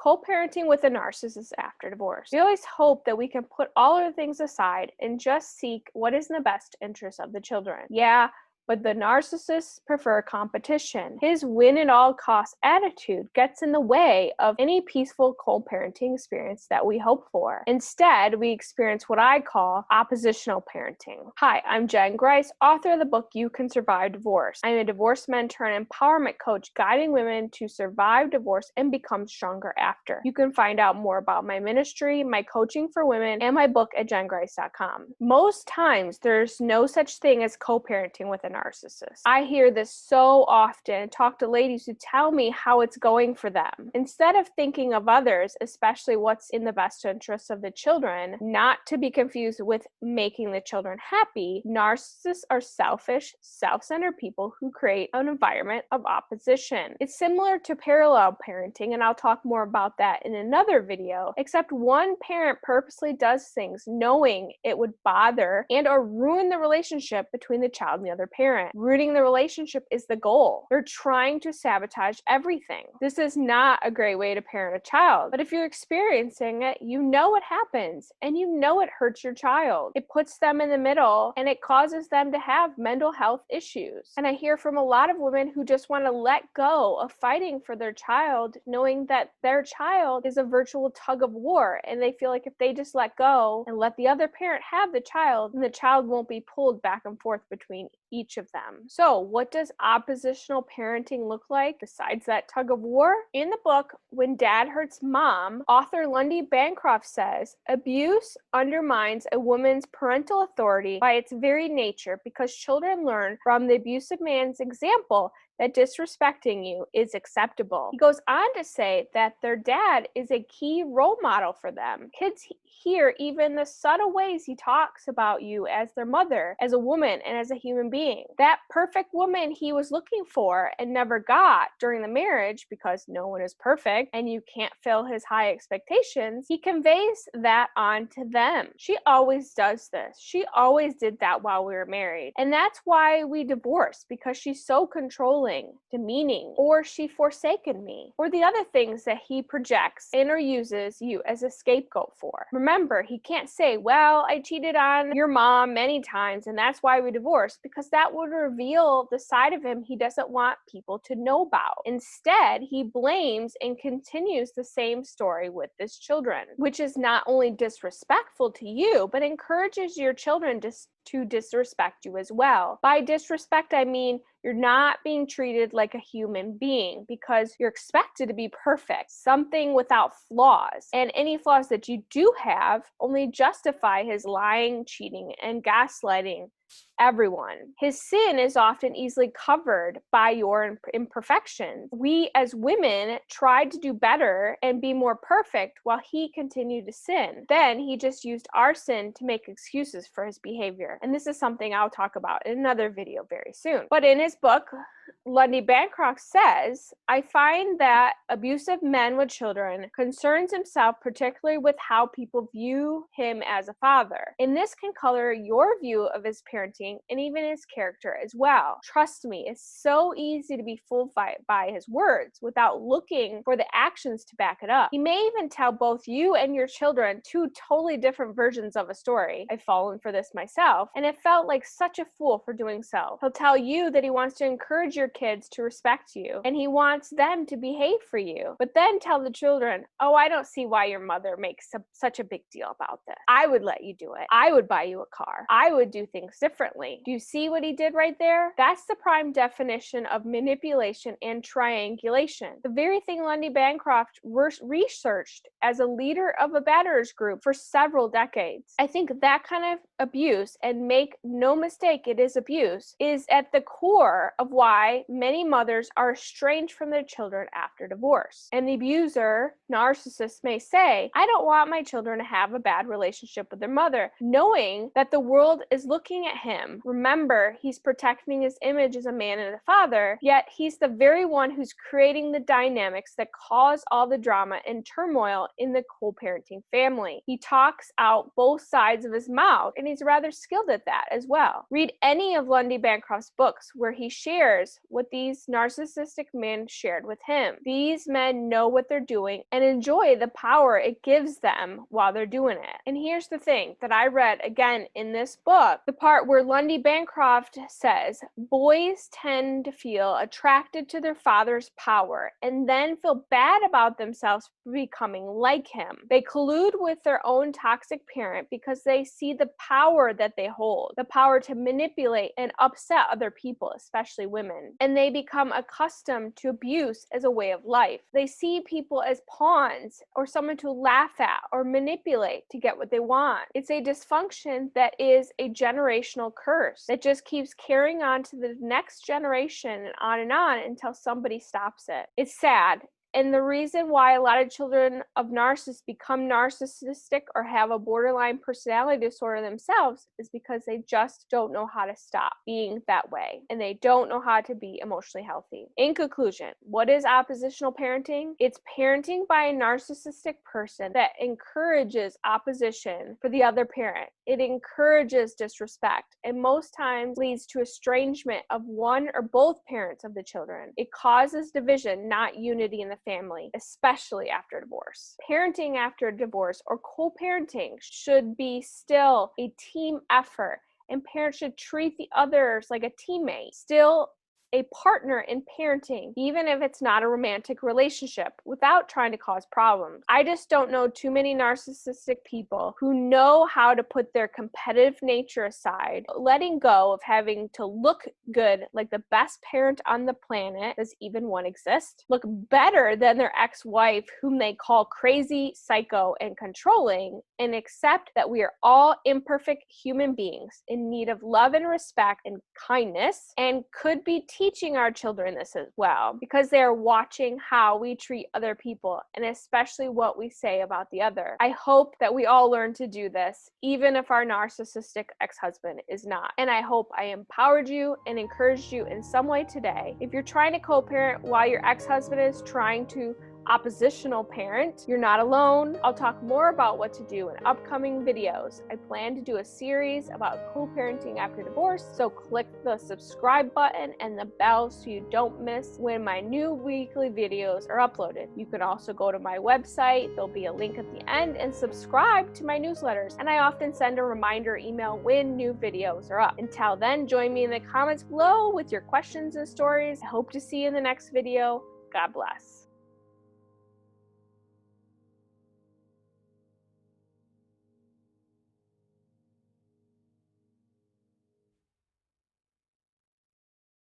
Co-parenting with a narcissist after divorce. We always hope that we can put all our things aside and just seek what is in the best interest of the children. Yeah, but the narcissists prefer competition. His win-at-all-costs attitude gets in the way of any peaceful co-parenting experience that we hope for. Instead, we experience what I call oppositional parenting. Hi, I'm Jen Grice, author of the book You Can Survive Divorce. I'm a divorce mentor and empowerment coach guiding women to survive divorce and become stronger after. You can find out more about my ministry, my coaching for women, and my book at jengrice.com. Most times, there's no such thing as co-parenting with a narcissist. I hear this so often and talk to ladies who tell me how it's going for them. Instead of thinking of others, especially what's in the best interest of the children, not to be confused with making the children happy, narcissists are selfish, self-centered people who create an environment of opposition. It's similar to parallel parenting, and I'll talk more about that in another video, except one parent purposely does things knowing it would bother and or ruin the relationship between the child and the other parent. Ruining the relationship is the goal. They're trying to sabotage everything. This is not a great way to parent a child, but if you're experiencing it, you know what happens, and you know it hurts your child. It puts them in the middle, and it causes them to have mental health issues. And I hear from a lot of women who just want to let go of fighting for their child, knowing that their child is a virtual tug of war, and they feel like if they just let go and let the other parent have the child, then the child won't be pulled back and forth between each of them. So what does oppositional parenting look like besides that tug of war? In the book, When Dad Hurts Mom, author Lundy Bancroft says, abuse undermines a woman's parental authority by its very nature because children learn from the abusive man's example that disrespecting you is acceptable. He goes on to say that their dad is a key role model for them. Kids hear even the subtle ways he talks about you as their mother, as a woman, and as a human being. That perfect woman he was looking for and never got during the marriage, because no one is perfect and you can't fill his high expectations, he conveys that on to them. She always does this. She always did that while we were married. And that's why we divorced, because she's so controlling, demeaning, or she forsaken me, or the other things that he projects and or uses you as a scapegoat for. Remember, he can't say, well, I cheated on your mom many times and that's why we divorced, because that would reveal the side of him he doesn't want people to know about. Instead, he blames and continues the same story with his children, which is not only disrespectful to you, but encourages your children to disrespect you as well. By disrespect, I mean you're not being treated like a human being because you're expected to be perfect, something without flaws. And any flaws that you do have only justify his lying, cheating, and gaslighting everyone. His sin is often easily covered by your imperfections. We as women tried to do better and be more perfect while he continued to sin. Then he just used our sin to make excuses for his behavior. And this is something I'll talk about in another video very soon. But in his book, Lundy Bancroft says, I find that abusive men with children concerns himself particularly with how people view him as a father. And this can color your view of his parenting and even his character as well. Trust me, it's so easy to be fooled by his words without looking for the actions to back it up. He may even tell both you and your children two totally different versions of a story. I've fallen for this myself, and it felt like such a fool for doing so. He'll tell you that he wants to encourage your kids to respect you, and he wants them to behave for you, but then tell the children, oh, I don't see why your mother makes such a big deal about this. I would let you do it. I would buy you a car. I would do things differently. Do you see what he did right there? That's the prime definition of manipulation and triangulation. The very thing Lundy Bancroft researched as a leader of a batterers group for several decades. I think that kind of abuse, and make no mistake, it is abuse, is at the core of why many mothers are estranged from their children after divorce. And the abuser, narcissist, may say, I don't want my children to have a bad relationship with their mother, knowing that the world is looking at him. Remember, he's protecting his image as a man and a father, yet he's the very one who's creating the dynamics that cause all the drama and turmoil in the co-parenting family. He talks out both sides of his mouth, and and he's rather skilled at that as well. Read any of Lundy Bancroft's books where he shares what these narcissistic men shared with him. These men know what they're doing and enjoy the power it gives them while they're doing it. And here's the thing that I read again in this book, the part where Lundy Bancroft says, boys tend to feel attracted to their father's power and then feel bad about themselves for becoming like him. They collude with their own toxic parent because they see the power that they hold, the power to manipulate and upset other people, especially women. And they become accustomed to abuse as a way of life. They see people as pawns or someone to laugh at or manipulate to get what they want. It's a dysfunction that is a generational curse that just keeps carrying on to the next generation and on until somebody stops it. It's sad. And the reason why a lot of children of narcissists become narcissistic or have a borderline personality disorder themselves is because they just don't know how to stop being that way. And they don't know how to be emotionally healthy. In conclusion, what is oppositional parenting? It's parenting by a narcissistic person that encourages opposition for the other parent. It encourages disrespect and most times leads to estrangement of one or both parents of the children. It causes division, not unity in the family, especially after divorce. Parenting after divorce or co-parenting should be still a team effort, and parents should treat the others like a teammate, still a partner in parenting, even if it's not a romantic relationship, without trying to cause problems. I just don't know too many narcissistic people who know how to put their competitive nature aside, letting go of having to look good like the best parent on the planet, does even one exist, look better than their ex-wife whom they call crazy, psycho, and controlling, and accept that we are all imperfect human beings in need of love and respect and kindness, and could be teaching our children this as well, because they are watching how we treat other people and especially what we say about the other. I hope that we all learn to do this, even if our narcissistic ex-husband is not. And I hope I empowered you and encouraged you in some way today. If you're trying to co-parent while your ex-husband is trying to oppositional parent, you're not alone. I'll talk more about what to do in upcoming videos. I plan to do a series about co-parenting after divorce, so click the subscribe button and the bell so you don't miss when my new weekly videos are uploaded. You can also go to my website, there'll be a link at the end, and subscribe to my newsletters, and I often send a reminder email when new videos are up. Until then, join me in the comments below with your questions and stories. I hope to see you in the next video. God bless.